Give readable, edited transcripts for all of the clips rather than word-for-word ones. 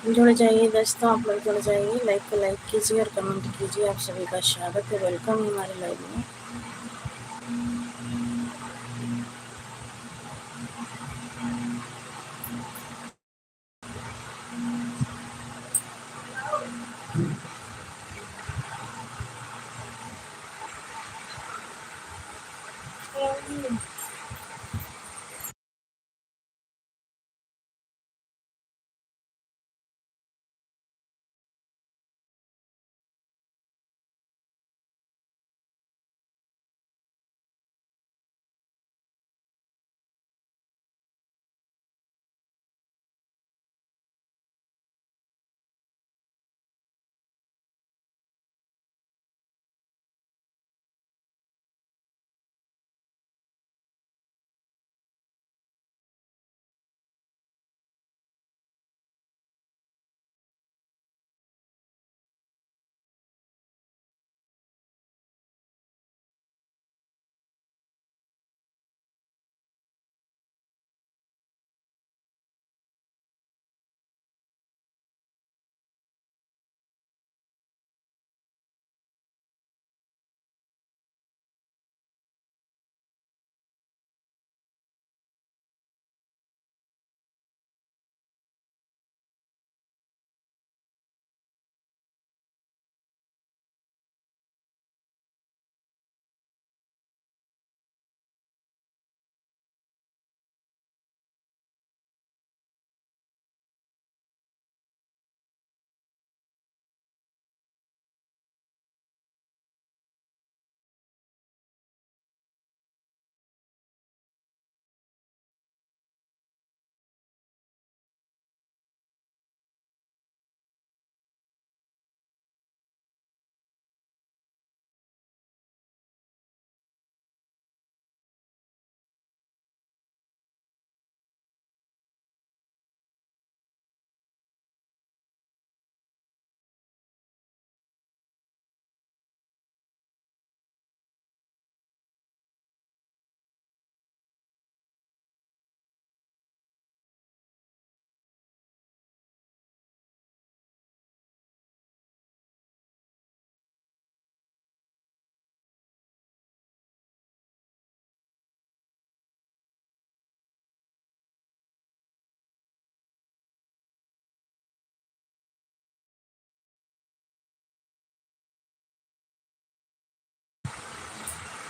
जुड़ जाइए दोस्तों, आप लोग जुड़ जाइए, लाइक कीजिए और कमेंट कीजिए। आप सभी का स्वागत है, वेलकम है हमारे लाइव में।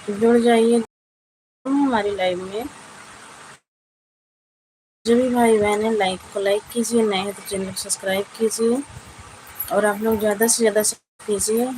जुड़ जाइए हमारी लाइव में। जो भी भाई बहन है, लाइक कीजिए, नए हैं तो चैनल को सब्सक्राइब कीजिए और आप लोग ज़्यादा से ज़्यादा कीजिए।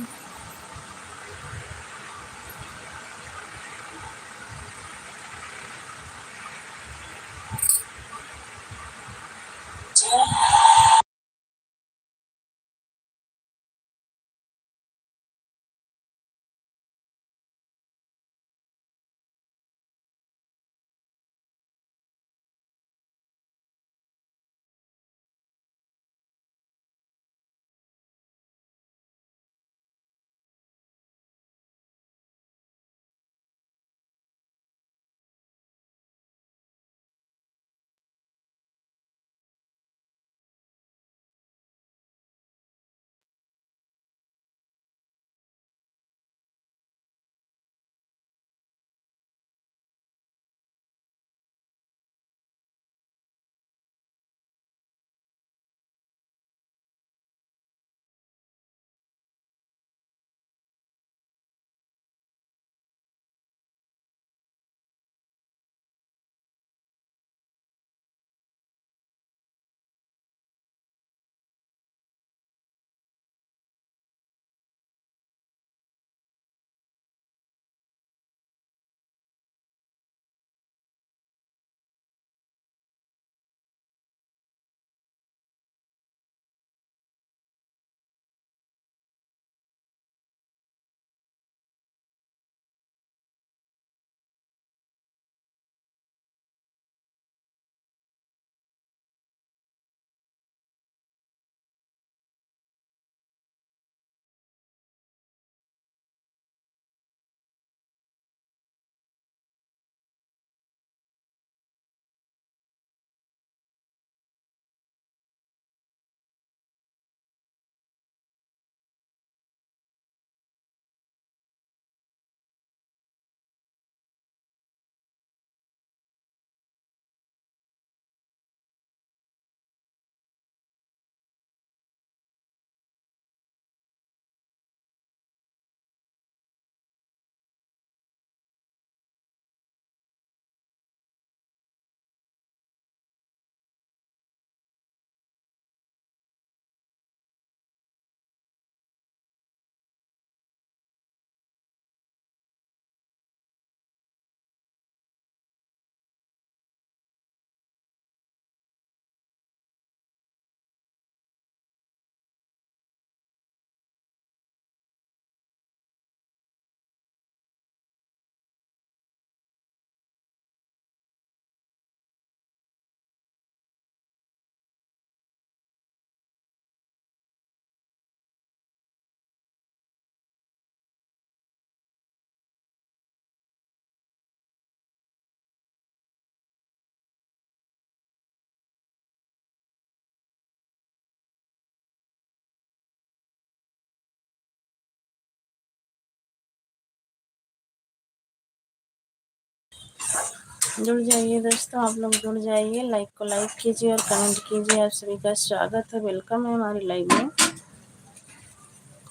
जुड़ जाइए दोस्तों, आप लोग जुड़ जाइए, लाइक को लाइक कीजिए और कमेंट कीजिए। आप सभी का स्वागत है, वेलकम है हमारी लाइव में।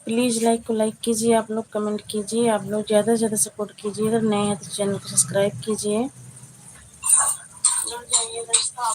प्लीज़ लाइक को लाइक कीजिए, आप लोग कमेंट कीजिए, आप लोग ज़्यादा से ज़्यादा सपोर्ट कीजिए। अगर नए हैं तो चैनल को सब्सक्राइब कीजिए। जुड़ जाइए दोस्तों।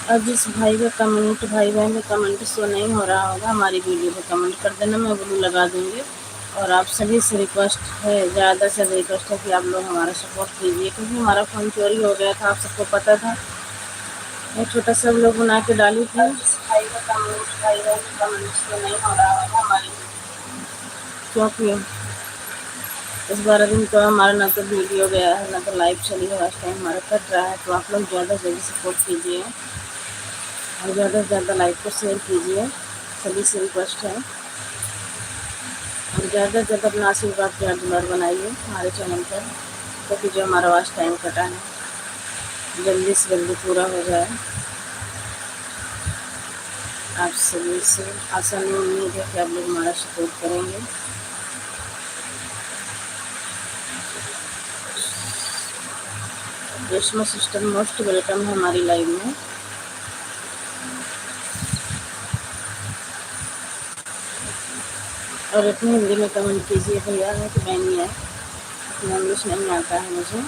अब जिस भाई का कमेंट, भाई बहन का कमेंट शो नहीं हो रहा होगा, हमारी वीडियो पे कमेंट कर देना, मैं ब्लू लगा दूँगी। और आप सभी से रिक्वेस्ट है, ज़्यादा से ज़्यादा रिक्वेस्ट है कि आप लोग हमारा सपोर्ट कीजिए, क्योंकि हमारा फ़ोन चोरी हो गया था, आप सबको पता था। मैं छोटा सा लोग बना के डाली थी। भाई का कमेंट, भाई बहन का कमेंट शो नहीं हो रहा होगा हमारी, क्योंकि इस 12 दिन तो हमारा ना तो वीडियो गया है, ना तो लाइव चली है, लास्ट टाइम हमारा कट रहा है। तो आप लोग ज़्यादा से ज़्यादा सपोर्ट कीजिए और ज़्यादा से ज़्यादा लाइक को शेयर कीजिए, सभी से रिक्वेस्ट है। और ज़्यादा से ज़्यादा अपना आशीर्वाद प्यार दुलार बनाइए हमारे चैनल पर, क्योंकि जो हमारा वाच टाइम कटा है जल्दी से जल्दी पूरा हो जाए। आप सभी से आशा नहीं, उम्मीद है कि आप लोग हमारा सपोर्ट करेंगे। रेशमा सिस्टर मोस्ट वेलकम है हमारी लाइव में। और अपनी हिंदी में कमेंट कीजिए भैया, है कि बहनी है, अपना इंग्लिश नहीं आता है मुझे।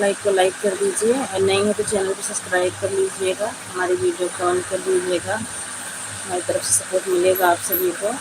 लाइक को लाइक कर दीजिए और नहीं है तो चैनल को सब्सक्राइब कर लीजिएगा, हमारी वीडियो को ऑन कर दीजिएगा, हमारी तरफ से सपोर्ट मिलेगा आप सभी को।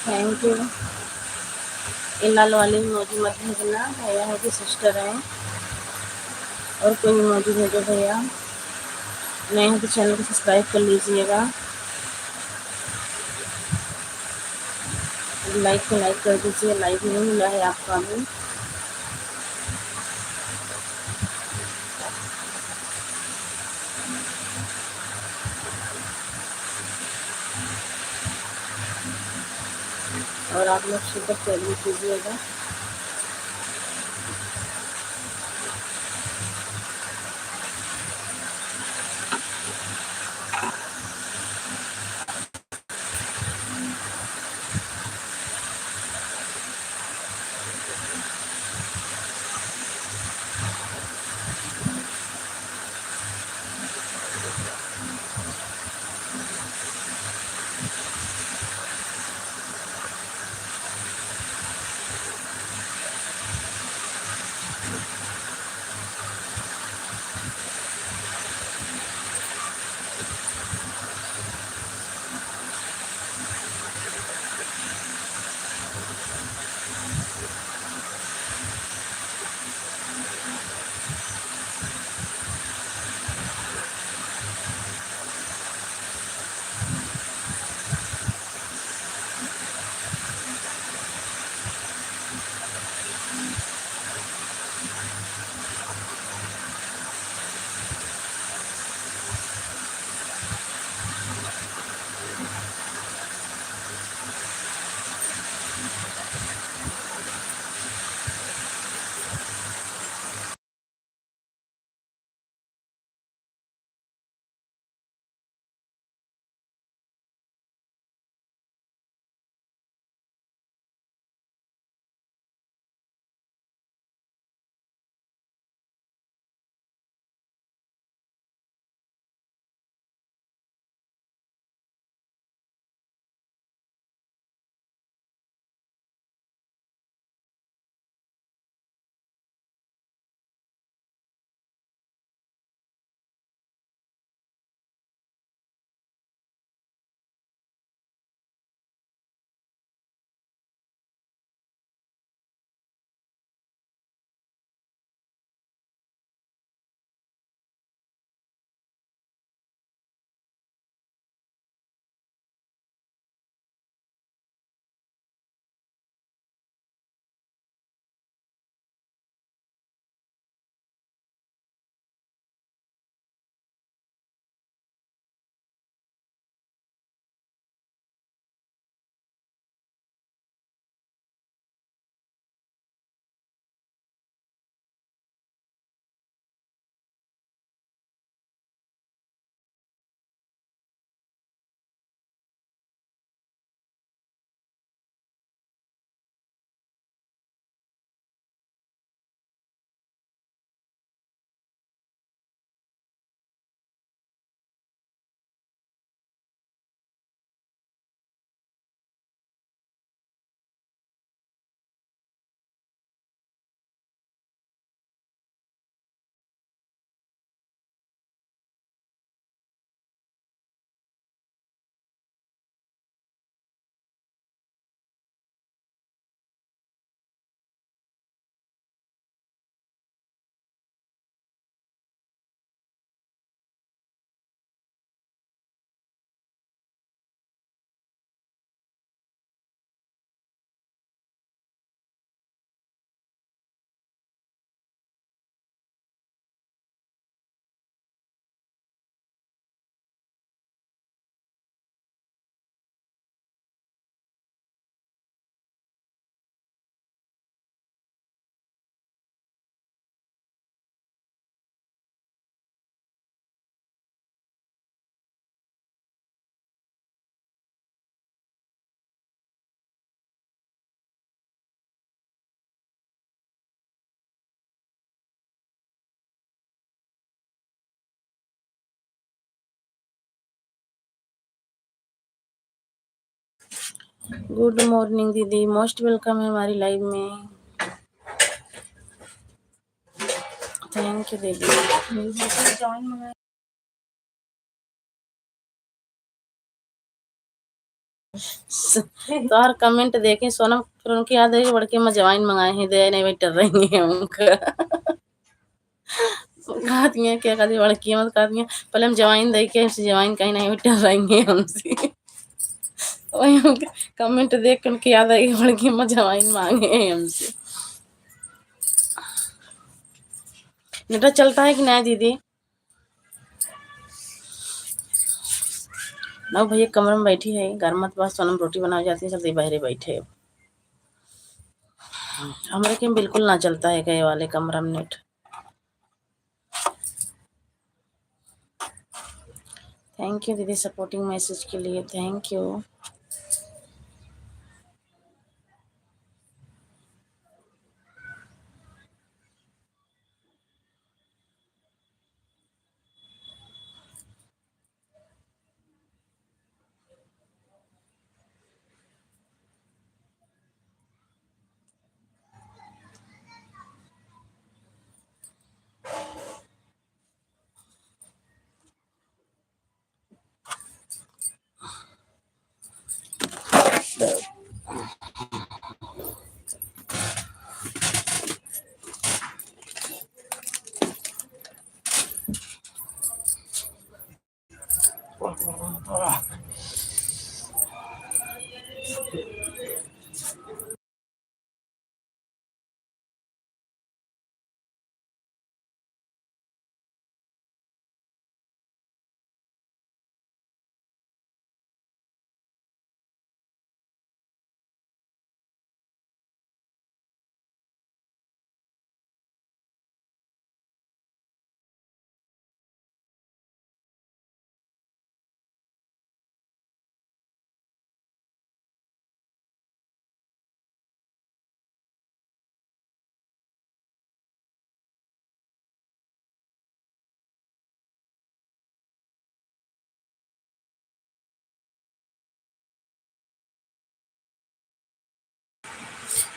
Thank you. इन लाल वाले इमोजी मत भेजना, भैया है कि सिस्टर हैं, और कोई इमोजी भेजो भैया। नहीं है तो चैनल को सब्सक्राइब कर लीजिएगा, लाइक को लाइक कर दीजिए, लाइक नहीं मिला है आपको अभी। और आप लोग शुगर से एग्री कीजिएगा। गुड मॉर्निंग दीदी, मोस्ट वेलकम है हमारी लाइव में। थैंक यू दीदी। तो हर कमेंट देखे सोनम फिर उनकी याद है कि बड़के में जवाइन मंगाए हैं, दे नहीं डर रही है उनका। कहती हैं क्या, कहती बड़की मत कहती हैं पहले हम जवाइन दे के जवाइन कहीं नहीं डर रही है हमसे। वही उनके कमेंट देख के उनकी याद आई कि बड़की में जवाइन मांगे हैं हमसे। नेटा चलता है कि नहीं दीदी? ना भैया कमरे में बैठी है, घर मत पास सोनम रोटी बनाई जाती है, सब बहरे बैठे। हमारे के में बिल्कुल ना चलता है गए वाले कमरा में नेट। थैंक यू दीदी सपोर्टिंग मैसेज के लिए, थैंक यू।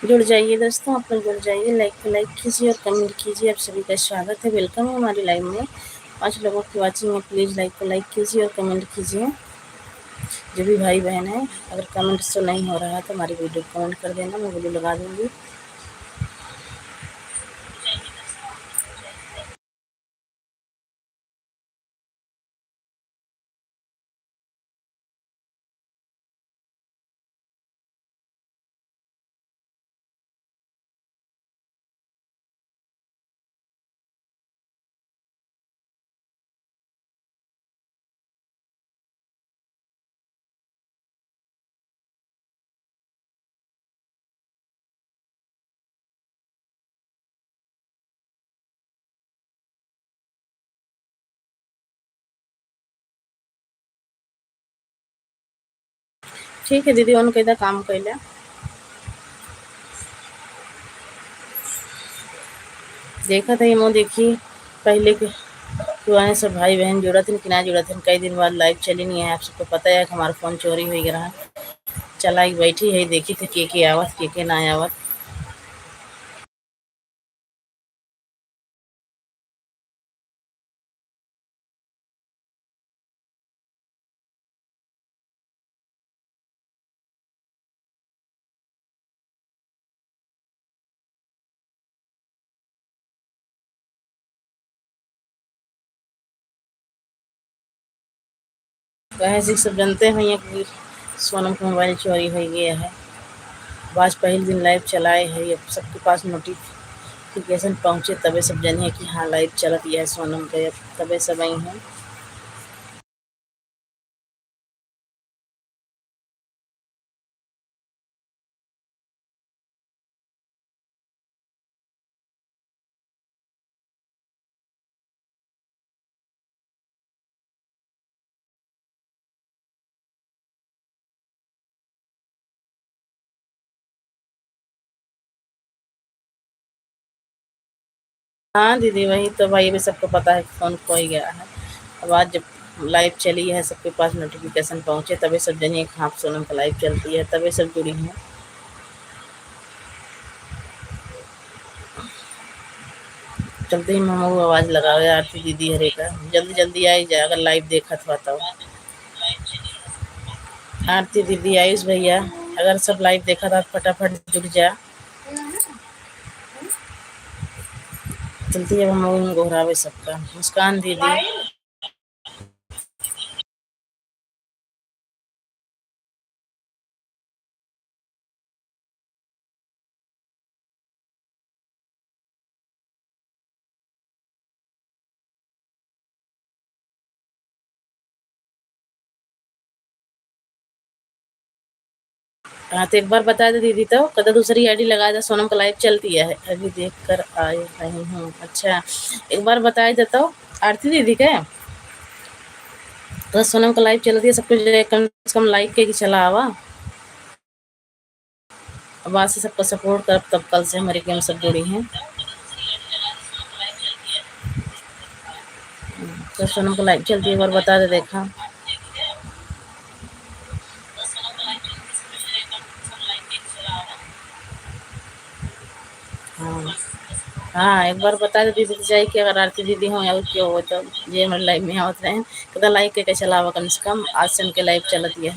जुड़ जाइए दोस्तों, आप लोग जुड़ जाइए, लाइक कीजिए और कमेंट कीजिए। आप सभी का स्वागत है, वेलकम है हमारी लाइव में। 5 लोगों की वाचिंग है, प्लीज़ लाइक कीजिए और कमेंट कीजिए। जो भी भाई बहन है, अगर कमेंट तो नहीं हो रहा है तो हमारी वीडियो को कमेंट कर देना, मैं वीडियो लगा दूँगी। ठीक है दीदी, उनके इधर काम कैला देखा था ये देखी पहले के पुराने सब भाई बहन जुड़ा थे कि ना जुड़ा थे। कई दिन बाद लाइव चली नहीं है, आप सबको पता है कि हमारा फ़ोन चोरी हो गया रहा। चला बैठी है, देखी थी के आवत के ना आवत। कहे सब जानते हैं कि सोनम का मोबाइल चोरी हो गया है। आज पहले दिन लाइव चलाए है, ये सबके पास नोटिफिकेशन पहुँचे तबे सब जानिए कि हाँ लाइव चलत है सोनम के, तबे सब आई हैं। हाँ दीदी, वही तो भाई, अभी सबको पता है फ़ोन खो ही गया है। अब आज जब लाइव चली है, सबके पास नोटिफिकेशन पहुँचे तबे सब जानिए कि हाँ सोनम का लाइव चलती है, तबे सब जुड़ी हैं। चलते ही ममू आवाज़ लगावे आरती दीदी हरे का, जल्दी जल्दी आई जाए अगर लाइव देखत हुआ तो। आरती दीदी, आयुष भैया, अगर सब लाइव देखा था तो फटाफट जुड़ जा। चलती है ममू गोहरावे सबका। मुस्कान दीदी, हाँ तो एक बार बता दे दीदी, तो कदा दूसरी आईडी लगा दे, सोनम का लाइव चलती है अभी देख कर आए रही हूँ। अच्छा एक बार बता देता हूँ आरती दीदी के, तो सोनम का लाइव चलती है, सब कुछ कम से कम लाइक के चला आवा। अब आज से सबको सपोर्ट कर, तब कल से हमारी गेम सब जुड़ी हैं। तो सोनम का लाइव चलती है, एक बार बता दे देखा। हाँ हाँ एक बार बता दे दीदी जाए कि अगर आरती दीदी हो या क्यों हो, तो ये हमारे लाइव में आवत रहे कदा लाइक के चलावा कम से कम, आज से उनके लाइव चलत है।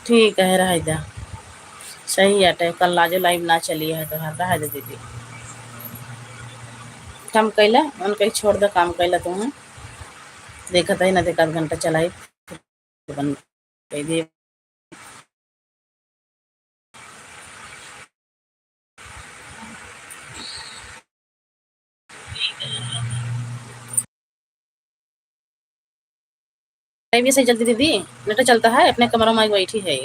ठीक है राहिदा, सही है, कल लाजो लाइव ना चली है तो हटा है दीदी। काम कैला उन कहीं छोड़ दो, काम कैला तुम देखा था ही ना, देखा आध घंटा चलाई तो बंद कर दिए। लाइव भी सही चलती दीदी, नेट चलता है, अपने कमरों में बैठी है।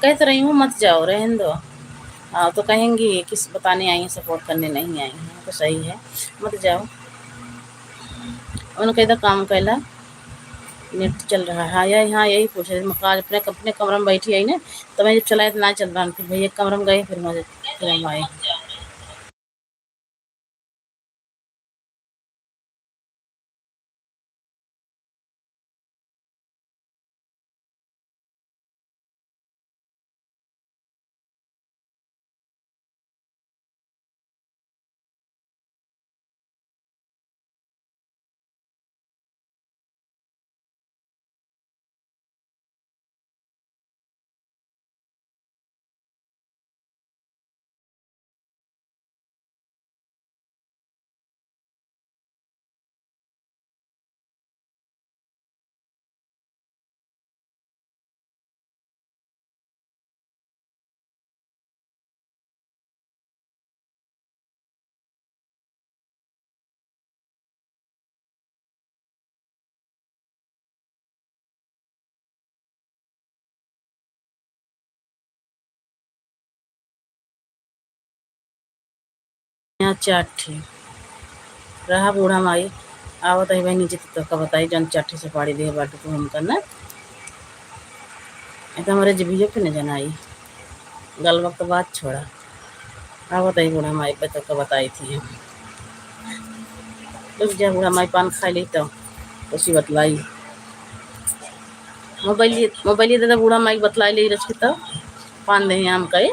कह तो रही हूँ मत जाओ, रहने दो। हाँ तो कहेंगी किस बताने आई हैं, सपोर्ट करने नहीं आई हैं, तो सही है मत जाओ। उन्होंने कहा काम कैला, नेट चल रहा है। हाँ यही, हाँ यही पूछ रही थी, आज अपने अपने कमरे में बैठी आई ना, तो मैं जब चलाया तो ना चल रहा, फिर भैया कमरे में गए, फिर हम आए। यहाँ चाठी रहा बूढ़ा माई, आवत है भाई नीचे, तो बताई जन चाठी से पाड़ी दे बाटू को हम करना, तो हमारे जबीए पे न जन आई, गल वक्त बात छोड़ा। आवत है बूढ़ा माई पे तो बताई थी, रुक जा बूढ़ा माई पान खा ली तो उसी बतलाई। मोबाइल दादा बूढ़ा माई बतलाई ले रच के, तो पान दे आम कहे।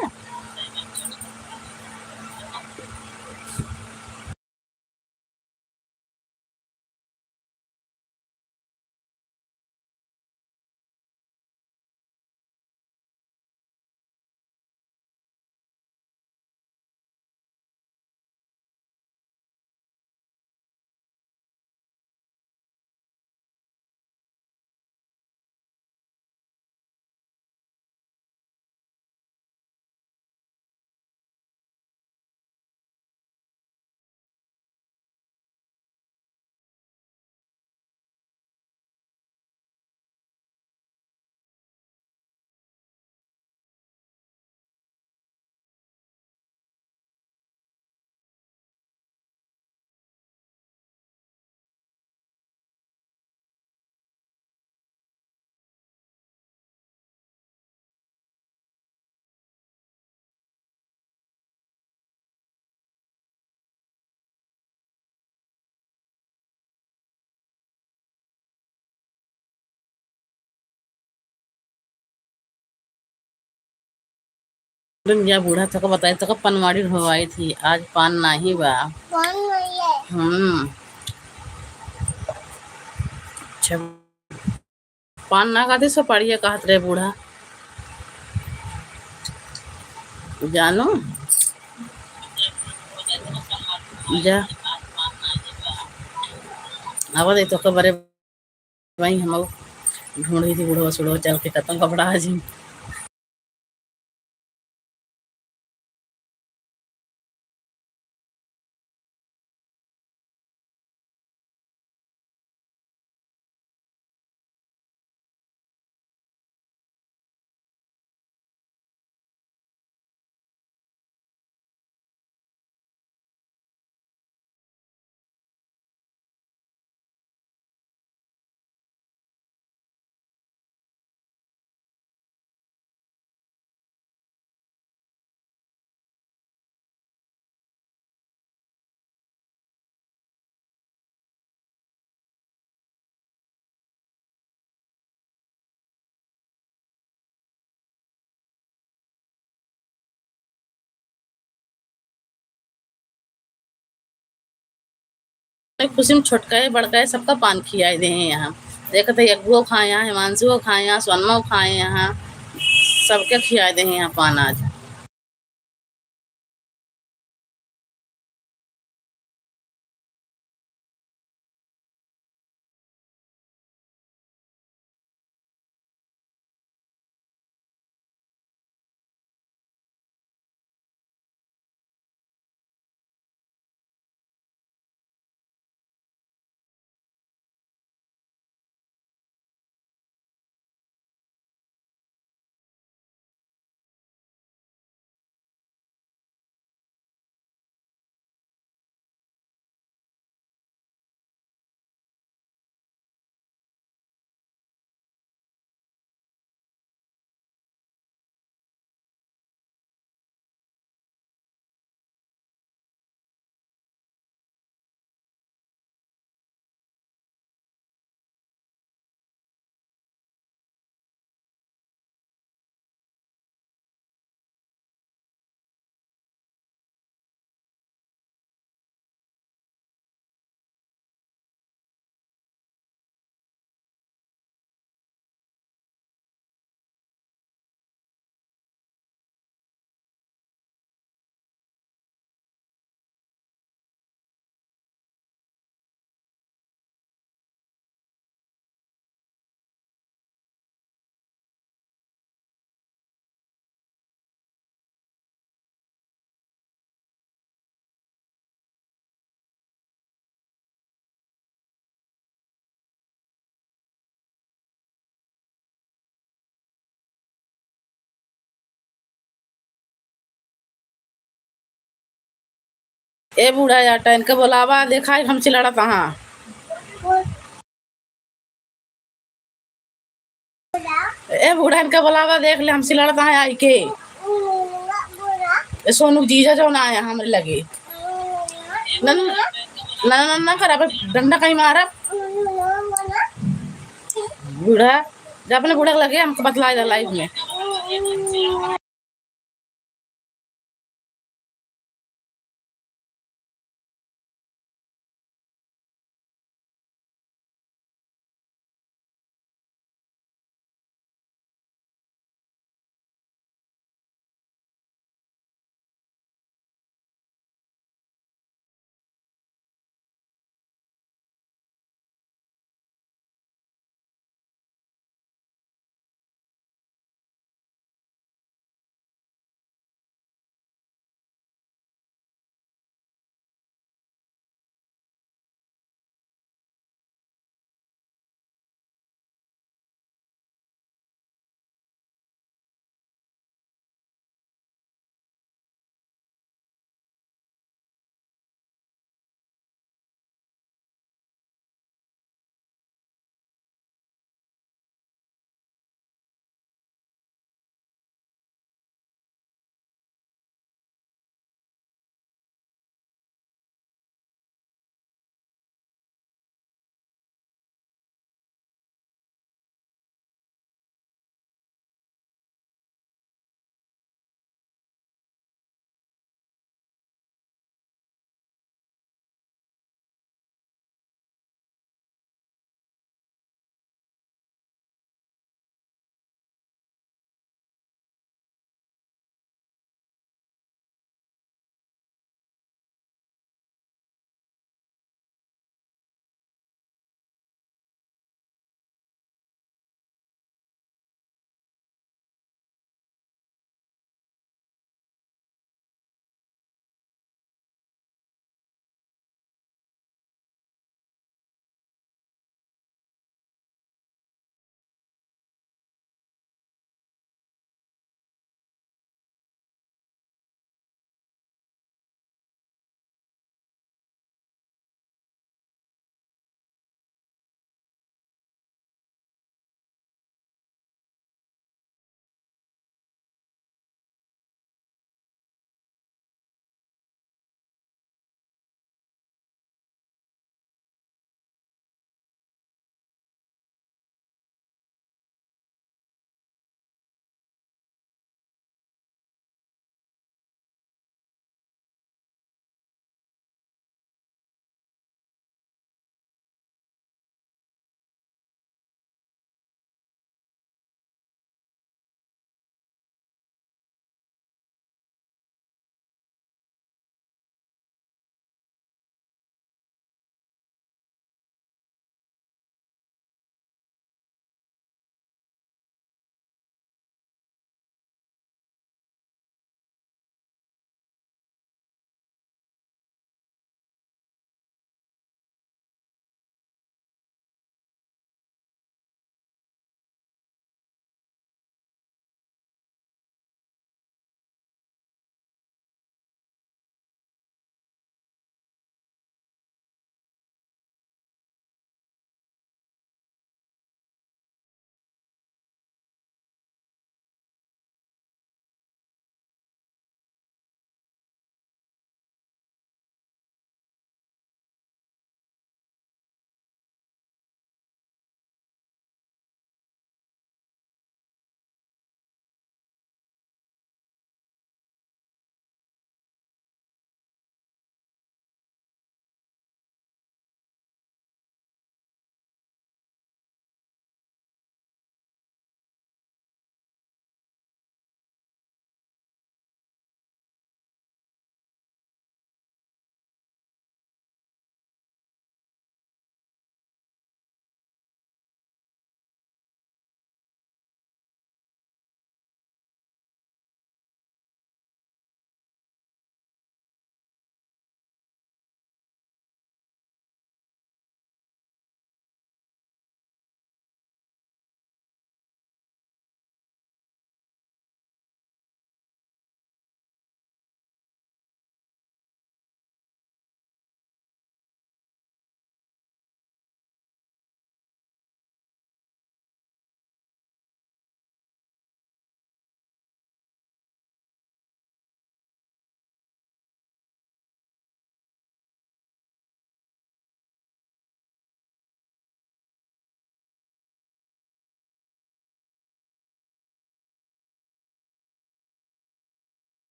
या बूढ़ा तक बताई तक पनवाड़ी ढोवाई थी, आज पान नाही बा। हम्म। अच्छा, पान ना खाते सुपारी कहत रहे बूढ़ा। जानो जा अब दे तो बरे भाई हम ढूंढ रही थी बूढ़ो सुढ़ो चल के खत्म कपड़ा आज। खुशी में छोटका है बड़का है सबका पान खियाए दे हैं यहाँ। देखो तो यज्ञो खाए यहाँ, हिमांशु खाए यहाँ, सोनमा खाए यहाँ, सबके खियाए दे हैं यहाँ पान आज। ए बूढ़ा यार टहन के बोलावा देखा हमसे लड़ा तहाँ। ए बूढ़ा इनका बोलावा देख ले हमसे लड़ता है आई के। ए सोनू जीजा जो ना आया हमरे लगे नन ना करा डंडा कहीं मारा बूढ़ा। जब अपने बूढ़ा लगे हमको बतला लाइव में।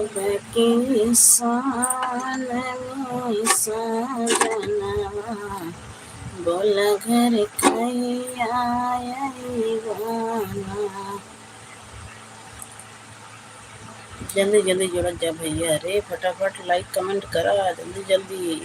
की शान में सजनवा बोल घर खैया अइबाना। जल्दी जल्दी जुड़ जा भैया रे, फटाफट लाइक कमेंट करा जल्दी जल्दी।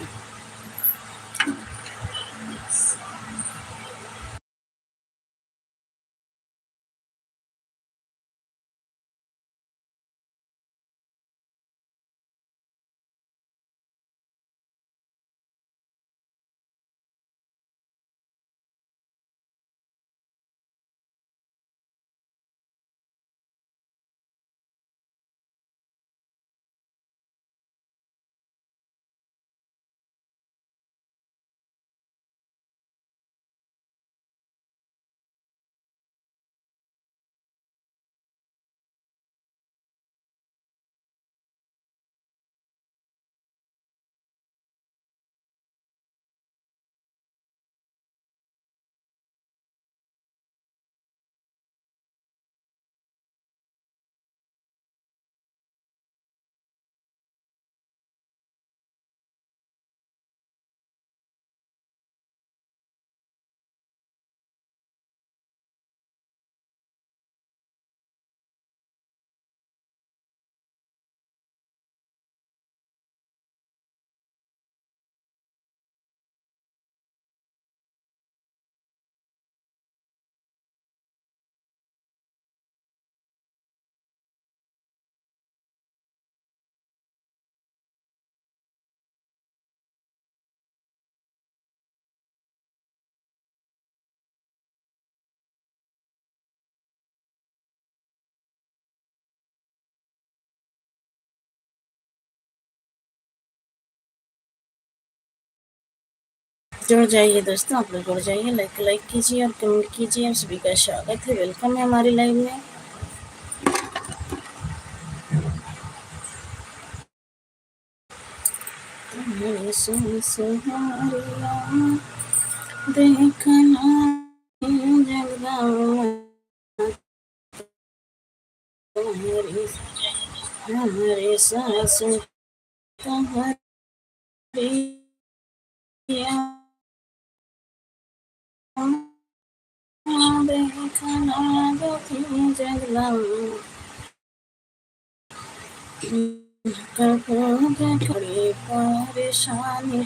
जुड़ जाइए दोस्तों, आप लोग जुड़ जाइए, लाइक कीजिए और कमेंट कीजिए। आप सभी का स्वागत है, वेलकम है हमारी लाइव में। तुम्हारे सुन सुहारिया देखना जगदम्बा तुम्हारी हमारे सासु तुम्हारी देखना जगदम्बा बड़ी परेशानी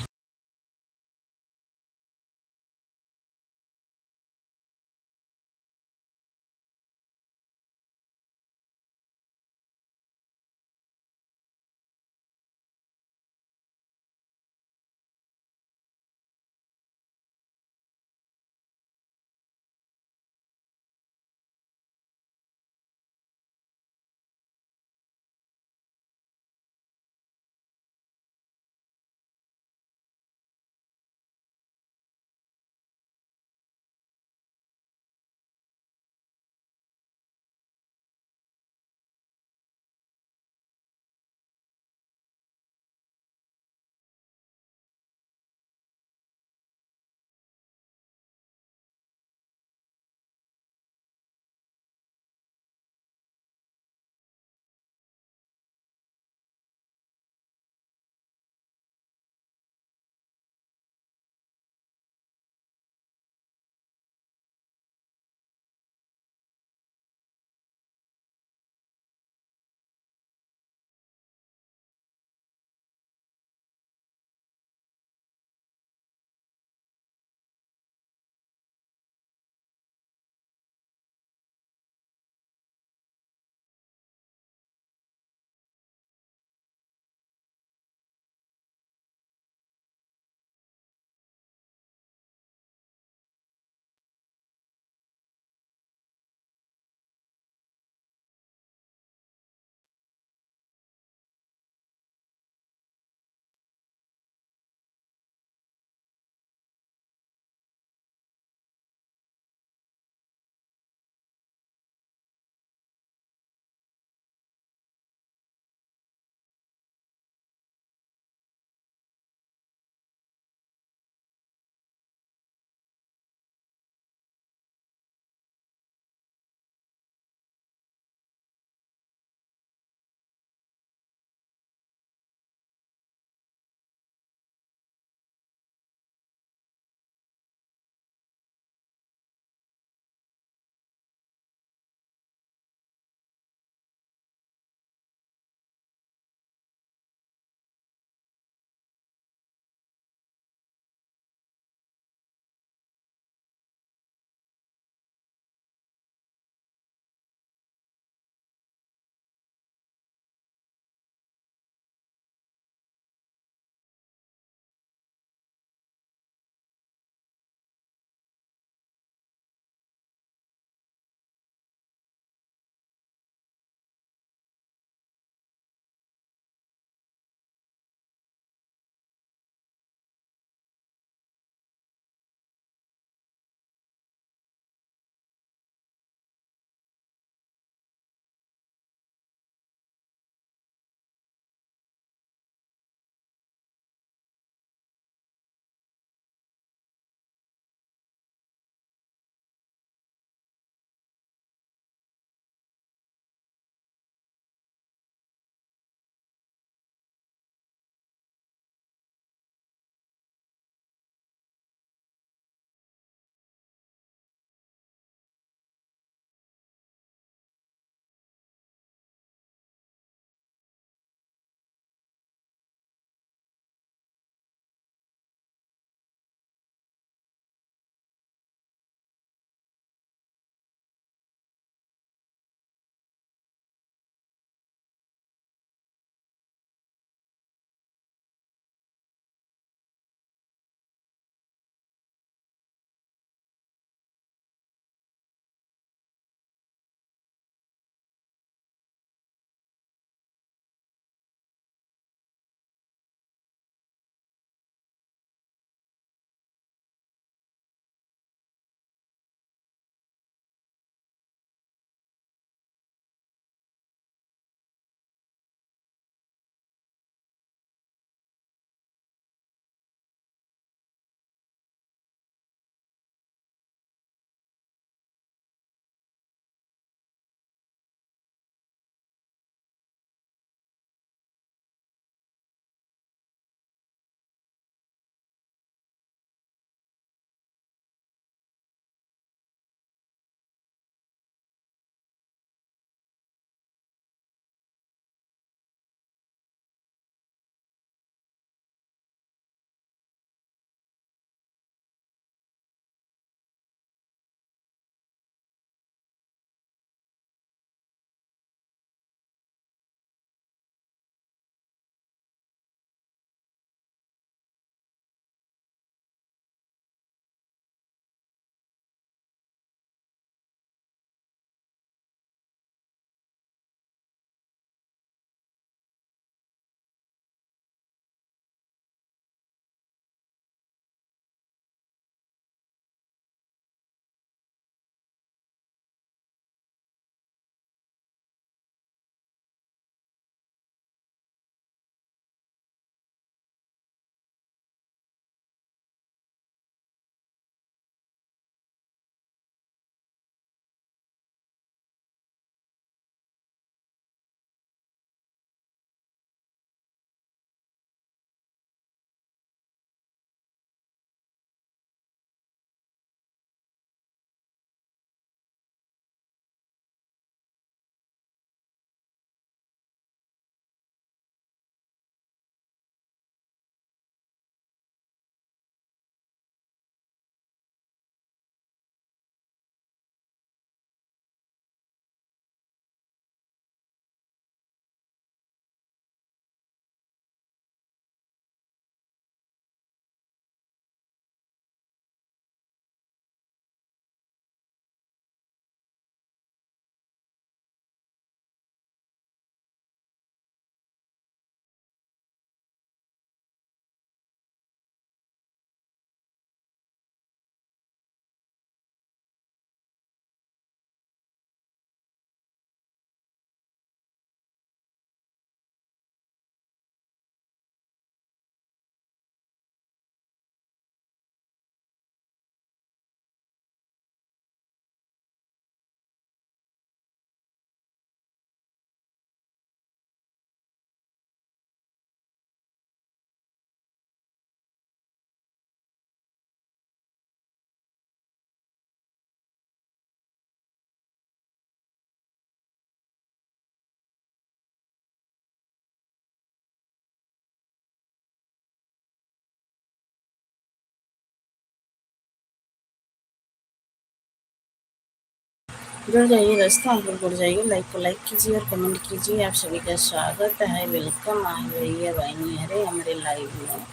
जुड़ जाइए दोस्तों, आप लोग जुड़ जाइए, लाइक को लाइक कीजिए और कमेंट कीजिए। आप सभी का स्वागत है, वेलकम। आ भैया बहनी अरे हमारे लाइव में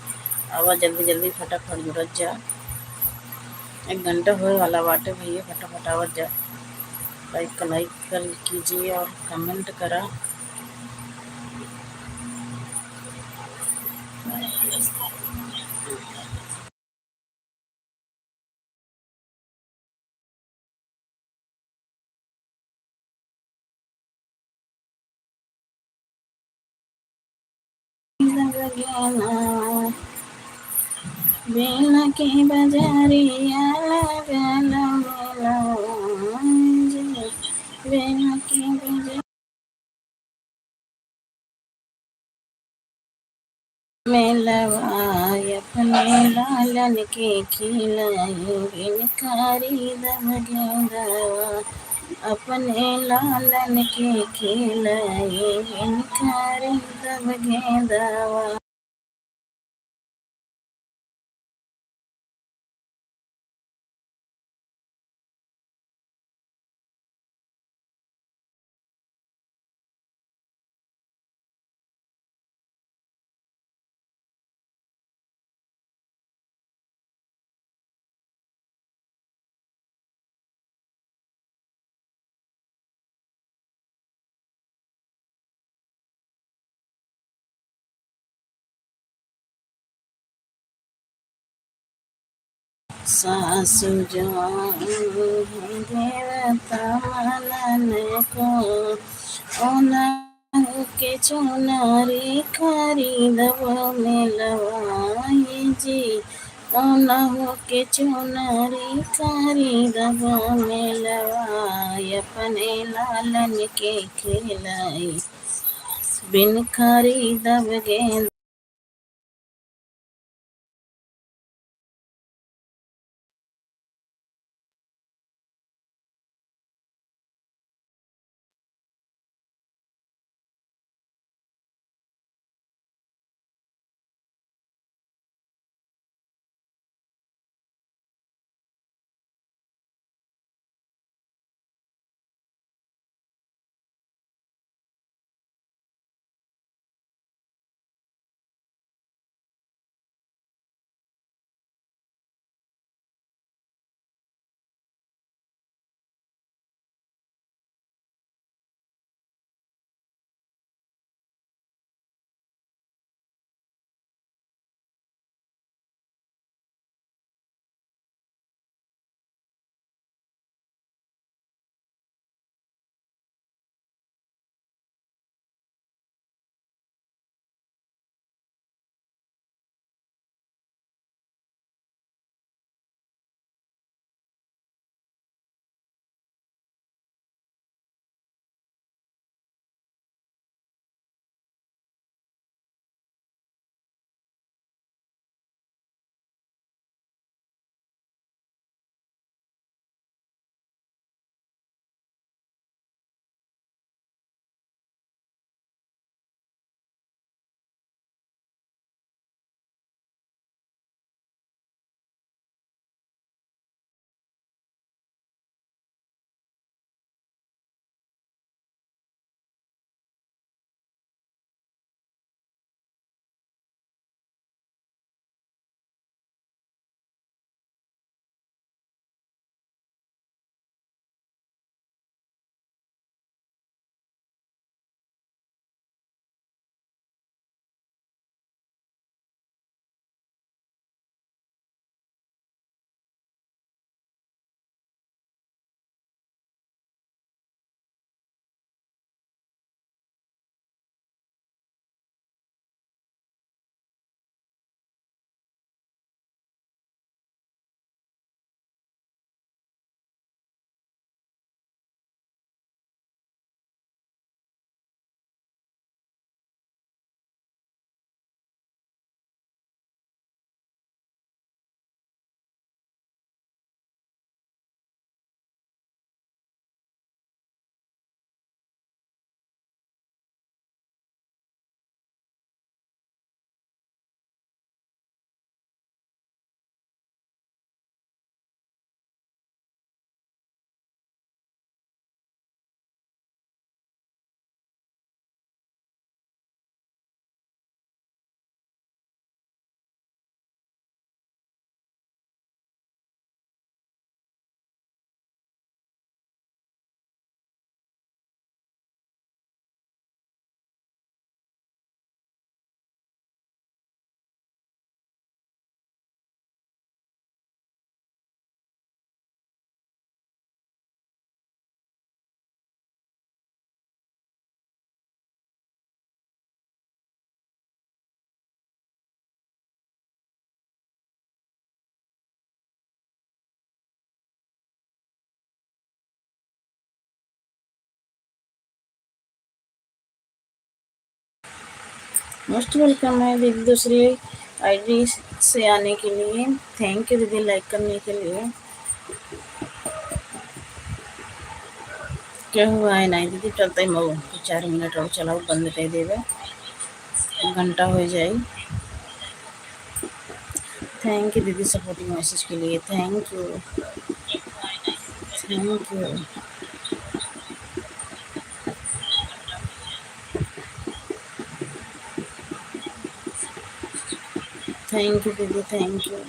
आवा, जल्दी जल्दी फटाफट जुड़त जा। 1 घंटा होए वाला बाटे भैया, फटाफट आवत जा। लाइक का लाइक कर कीजिए और कमेंट करा। बेला के बजारिया लगल मेला, बेला के बजा मेलवा अपने लालन के खिलाई, बिनकारी दम गेंदवा अपने लालन के खिलाई, बिनकारी दम गेंदवा। सासु जान देवता मनन को, ओनहु के चुनरी खरीदब मेलवाई जी, ओनहु के चुनरी खरीदब मेलवाई, अपने लालन के खिलाई, बिन खरीदब गेंद। मोस्ट वेलकम है दीदी दूसरी आईडी से आने के लिए। थैंक यू दीदी लाइक करने के लिए। क्या हुआ है नहीं दीदी चलता ही मऊ 4 मिनट और चलाओ बंद कर देवे घंटा हो जाए। थैंक यू दीदी सपोर्टिंग मैसेज के लिए। Thank you thank you. Thank you दीदी थैंक यू।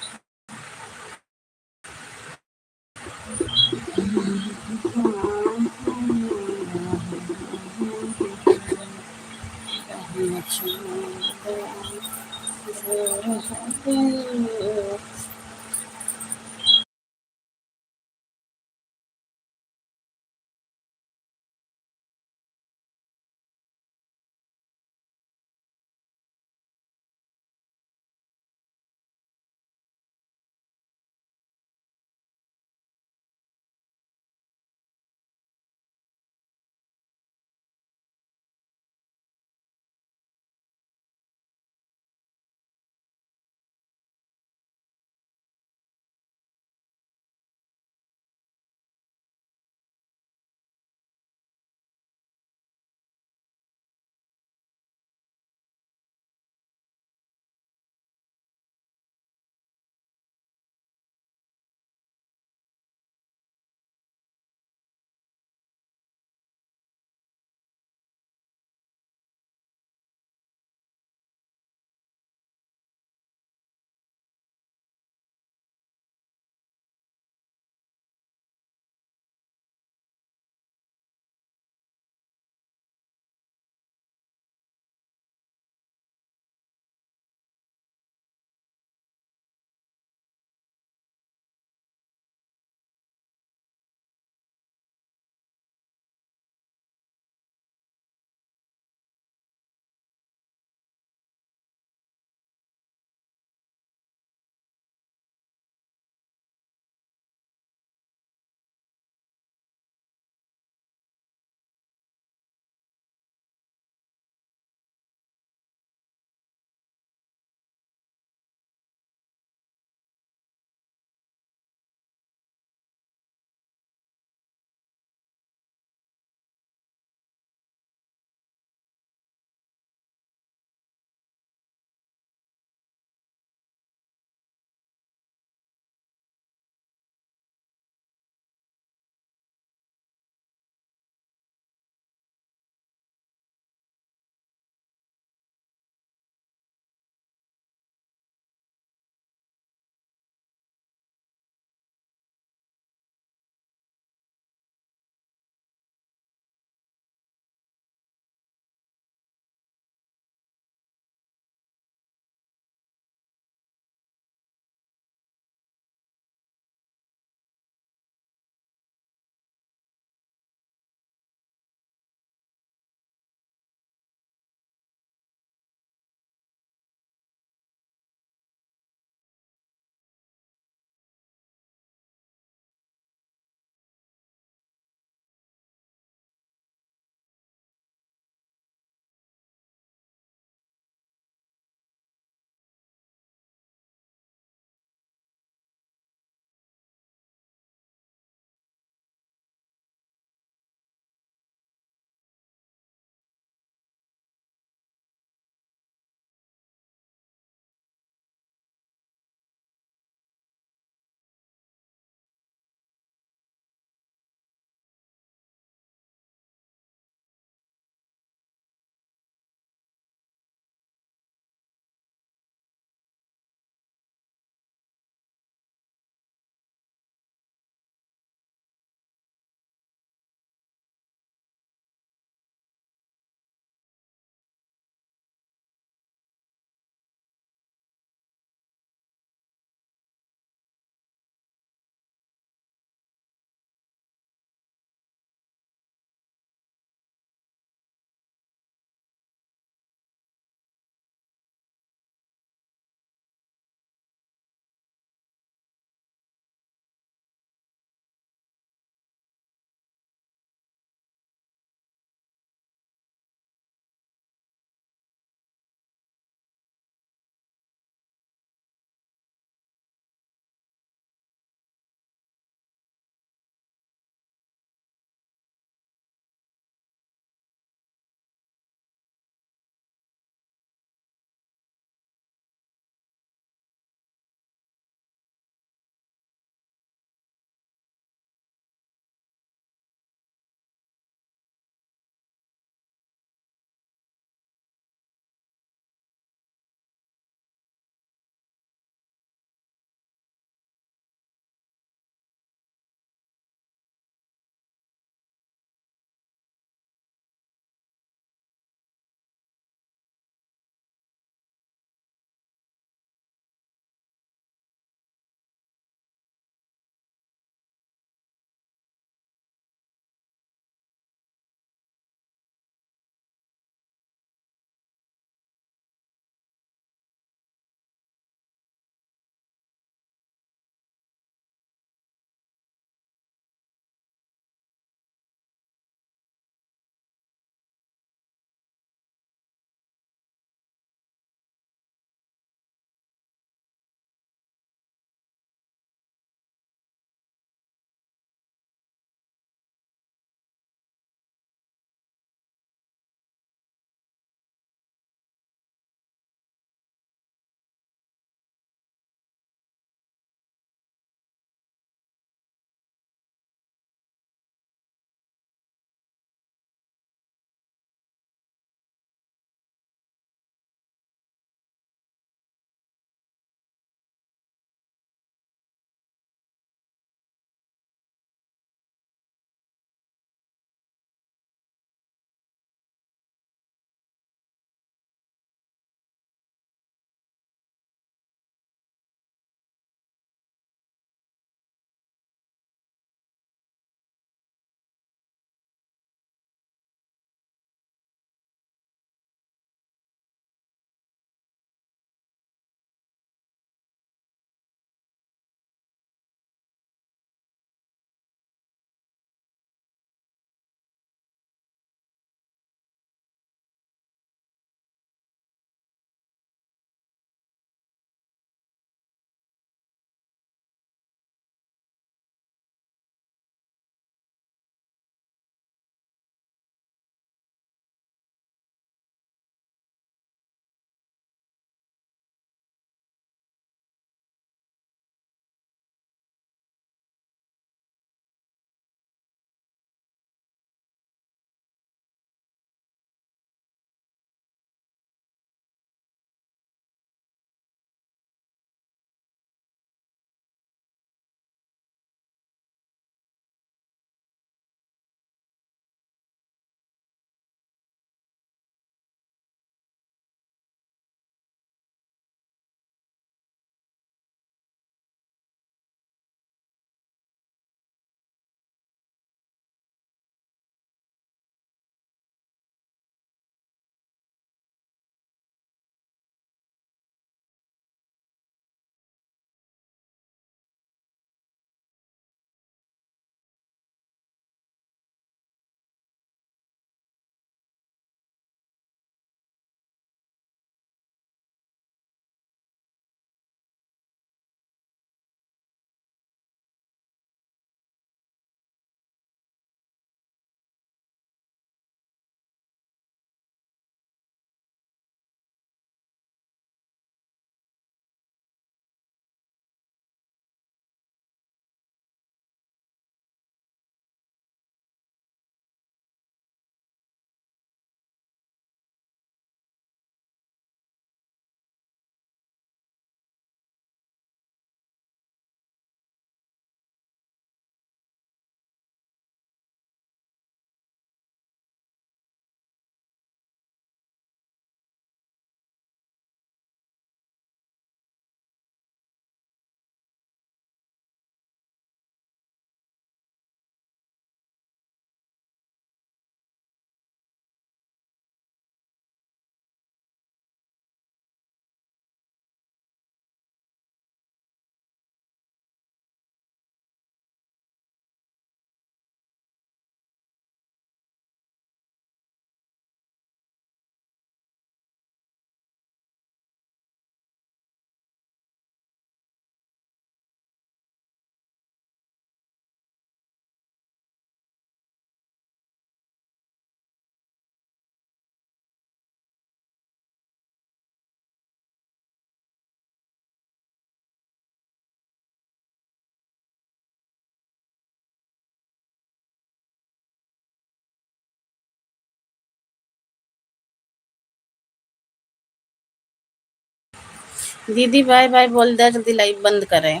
दीदी बाय बाय बोल दे, जल्दी लाइव बंद करें।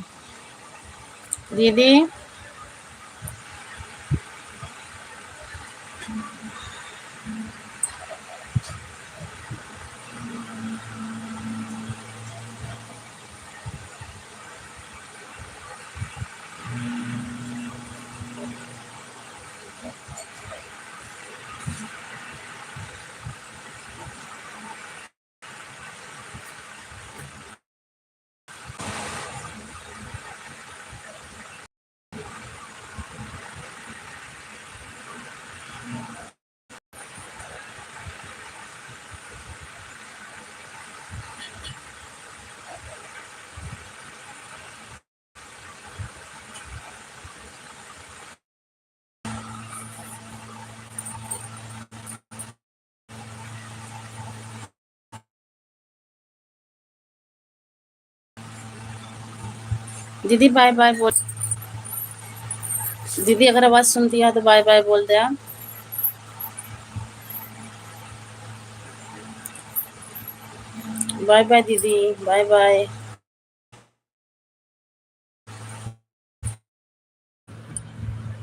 दीदी दीदी बाय बाय बोल। दीदी अगर आवाज सुनती है तो बाय बाय बोल दे आप। बाय बाय दीदी, बाय बाय।